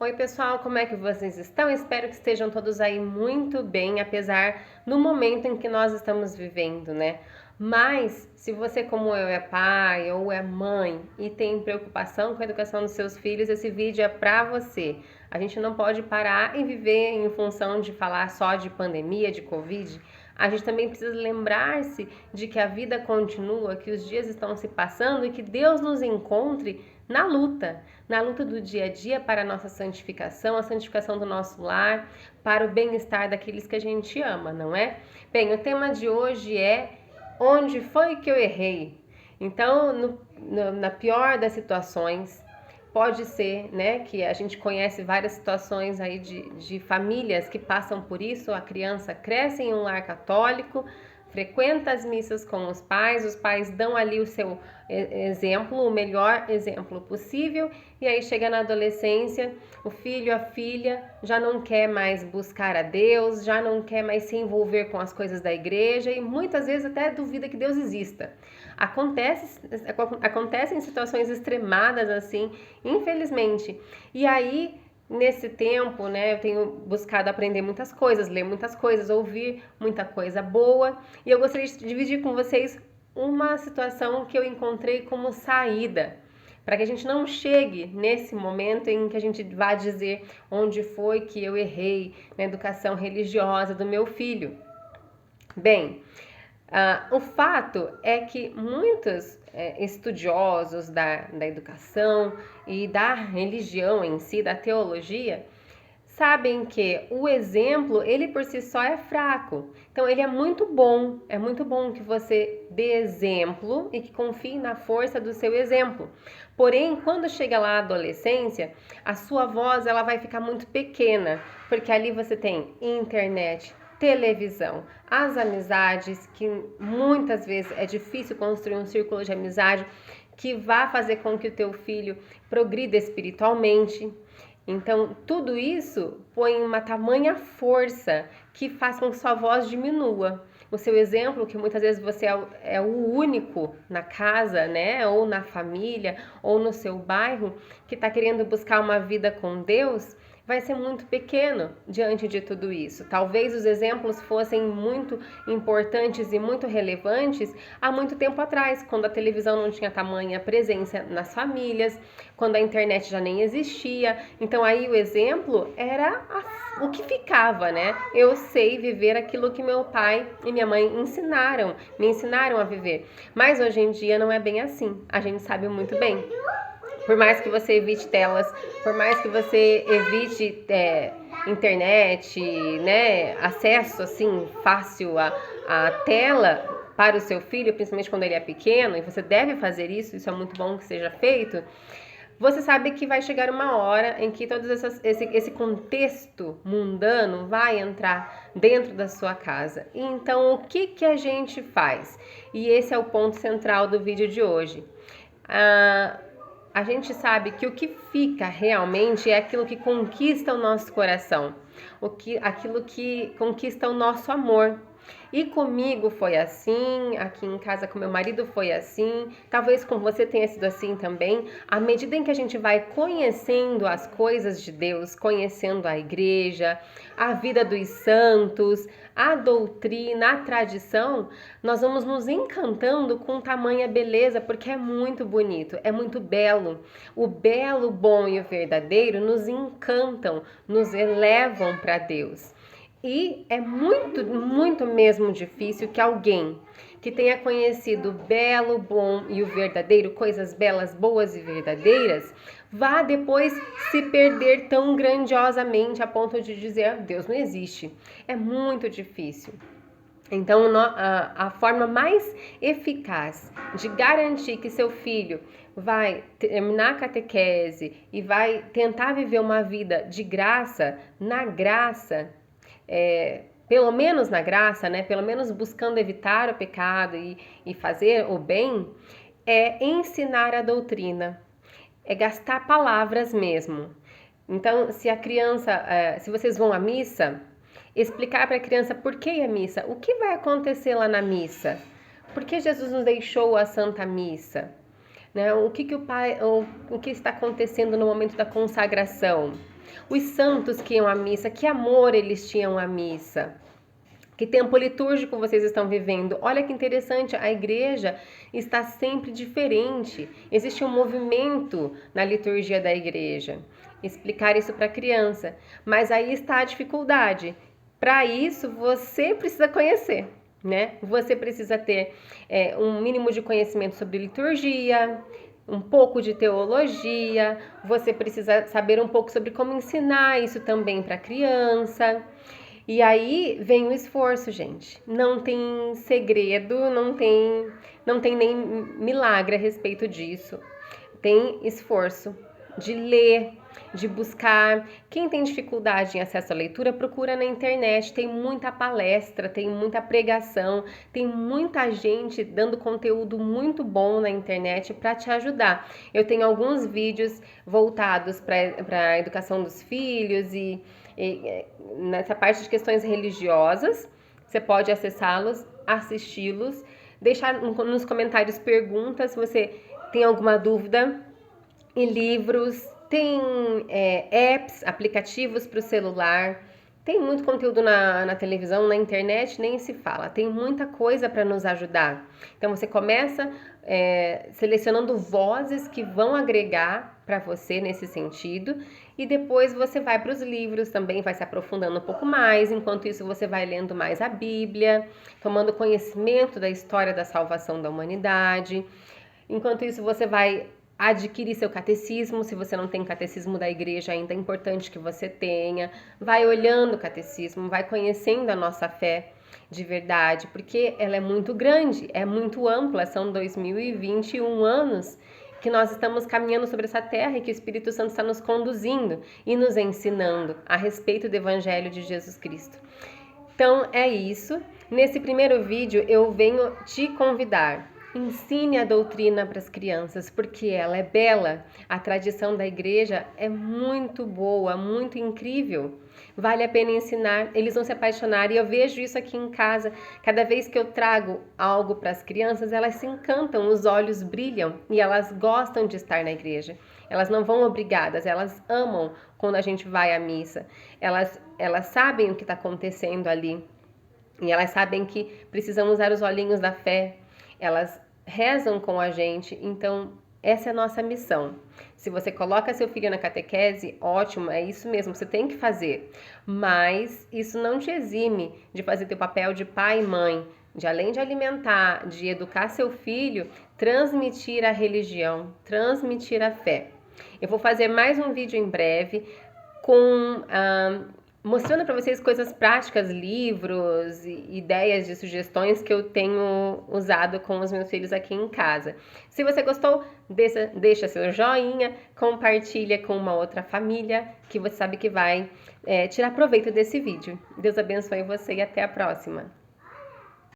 Oi, pessoal, como é que vocês estão? Espero que estejam todos aí muito bem, apesar do momento em que nós estamos vivendo, né? Mas, se você, como eu, é pai ou é mãe e tem preocupação com a educação dos seus filhos, esse vídeo é pra você. A gente não pode parar e viver em função de falar só de pandemia, de Covid. A gente também precisa lembrar-se de que a vida continua, que os dias estão se passando e que Deus nos encontre na luta do dia a dia para a nossa santificação, a santificação do nosso lar, para o bem-estar daqueles que a gente ama, não é? Bem, o tema de hoje é onde foi que eu errei? Então, na pior das situações, pode ser, né, que a gente conhece várias situações aí de famílias que passam por isso, a criança cresce em um lar católico, frequenta as missas com os pais dão ali o seu exemplo, o melhor exemplo possível, e aí chega na adolescência, o filho, a filha já não quer mais buscar a Deus, já não quer mais se envolver com as coisas da igreja e muitas vezes até duvida que Deus exista. Acontecem situações extremadas assim, infelizmente. E aí, nesse tempo, né, eu tenho buscado aprender muitas coisas, ler muitas coisas, ouvir muita coisa boa. E eu gostaria de dividir com vocês uma situação que eu encontrei como saída, para que a gente não chegue nesse momento em que a gente vá dizer onde foi que eu errei na educação religiosa do meu filho. Bem, o fato é que muitos estudiosos da educação e da religião em si, da teologia, sabem que o exemplo, ele por si só é fraco. Então, ele é muito bom que você dê exemplo e que confie na força do seu exemplo. Porém, quando chega lá a adolescência, a sua voz ela vai ficar muito pequena, porque ali você tem internet, televisão, as amizades, que muitas vezes é difícil construir um círculo de amizade que vá fazer com que o teu filho progrida espiritualmente. Então, tudo isso põe uma tamanha força que faz com que sua voz diminua. O seu exemplo, que muitas vezes você é o único na casa, né, ou na família, ou no seu bairro, que está querendo buscar uma vida com Deus, vai ser muito pequeno diante de tudo isso. Talvez os exemplos fossem muito importantes e muito relevantes há muito tempo atrás, quando a televisão não tinha tamanha presença nas famílias, quando a internet já nem existia. Então aí o exemplo era o que ficava, né? Eu sei viver aquilo que meu pai e minha mãe me ensinaram a viver. Mas hoje em dia não é bem assim. A gente sabe muito bem. Por mais que você evite telas, por mais que você evite internet, né, acesso assim fácil à tela para o seu filho, principalmente quando ele é pequeno, e você deve fazer isso é muito bom que seja feito. Você sabe que vai chegar uma hora em que todo esse contexto mundano vai entrar dentro da sua casa. Então, o que a gente faz? E esse é o ponto central do vídeo de hoje. A gente sabe que o que fica realmente é aquilo que conquista o nosso coração, aquilo que conquista o nosso amor. E comigo foi assim, aqui em casa com meu marido foi assim, talvez com você tenha sido assim também. À medida em que a gente vai conhecendo as coisas de Deus, conhecendo a igreja, a vida dos santos, a doutrina, a tradição, nós vamos nos encantando com tamanha beleza, porque é muito bonito, é muito belo. O belo, o bom e o verdadeiro nos encantam, nos elevam para Deus. E é muito, muito mesmo difícil que alguém que tenha conhecido o belo, bom e o verdadeiro, coisas belas, boas e verdadeiras, vá depois se perder tão grandiosamente a ponto de dizer: Deus não existe. É muito difícil. Então, a forma mais eficaz de garantir que seu filho vai terminar a catequese e vai tentar viver uma vida de graça, na graça, pelo menos na graça, né? Pelo menos buscando evitar o pecado e fazer o bem, é ensinar a doutrina, é gastar palavras mesmo. Então, se a criança, se vocês vão à missa, explicar para a criança por que a missa, o que vai acontecer lá na missa, por que Jesus nos deixou a Santa Missa, né? O que está acontecendo no momento da consagração. Os santos que iam à missa, que amor eles tinham à missa. Que tempo litúrgico vocês estão vivendo? Olha que interessante, a igreja está sempre diferente. Existe um movimento na liturgia da igreja. Explicar isso para a criança. Mas aí está a dificuldade. Para isso, você precisa conhecer, né? Você precisa ter um mínimo de conhecimento sobre liturgia, um pouco de teologia. Você precisa saber um pouco sobre como ensinar isso também para a criança. E aí vem o esforço, gente. Não tem segredo, não tem nem milagre a respeito disso. Tem esforço de ler, de buscar. Quem tem dificuldade em acesso à leitura, procura na internet. Tem muita palestra, tem muita pregação, tem muita gente dando conteúdo muito bom na internet para te ajudar. Eu tenho alguns vídeos voltados para a educação dos filhos e nessa parte de questões religiosas. Você pode acessá-los, assisti-los, deixar nos comentários perguntas se você tem alguma dúvida. E livros, tem apps, aplicativos para o celular, tem muito conteúdo na televisão, na internet, nem se fala. Tem muita coisa para nos ajudar. Então você começa selecionando vozes que vão agregar para você nesse sentido e depois você vai para os livros também, vai se aprofundando um pouco mais. Enquanto isso você vai lendo mais a Bíblia, tomando conhecimento da história da salvação da humanidade. Enquanto isso você vai adquirir seu catecismo. Se você não tem catecismo da igreja ainda, é importante que você tenha. Vai olhando o catecismo, vai conhecendo a nossa fé de verdade, porque ela é muito grande, é muito ampla. São 2021 anos que nós estamos caminhando sobre essa terra e que o Espírito Santo está nos conduzindo e nos ensinando a respeito do Evangelho de Jesus Cristo. Então é isso. Nesse primeiro vídeo eu venho te convidar. Ensine a doutrina para as crianças, porque ela é bela. A tradição da igreja é muito boa, muito incrível. Vale a pena ensinar, eles vão se apaixonar. E eu vejo isso aqui em casa. Cada vez que eu trago algo para as crianças, elas se encantam, os olhos brilham e elas gostam de estar na igreja. Elas não vão obrigadas, elas amam quando a gente vai à missa. Elas sabem o que está acontecendo ali. E elas sabem que precisam usar os olhinhos da fé. Elas rezam com a gente, então essa é a nossa missão. Se você coloca seu filho na catequese, ótimo, é isso mesmo, você tem que fazer. Mas isso não te exime de fazer teu papel de pai e mãe, de além de alimentar, de educar seu filho, transmitir a religião, transmitir a fé. Eu vou fazer mais um vídeo em breve com mostrando para vocês coisas práticas, livros, ideias de sugestões que eu tenho usado com os meus filhos aqui em casa. Se você gostou, deixa seu joinha, compartilha com uma outra família que você sabe que vai tirar proveito desse vídeo. Deus abençoe você e até a próxima.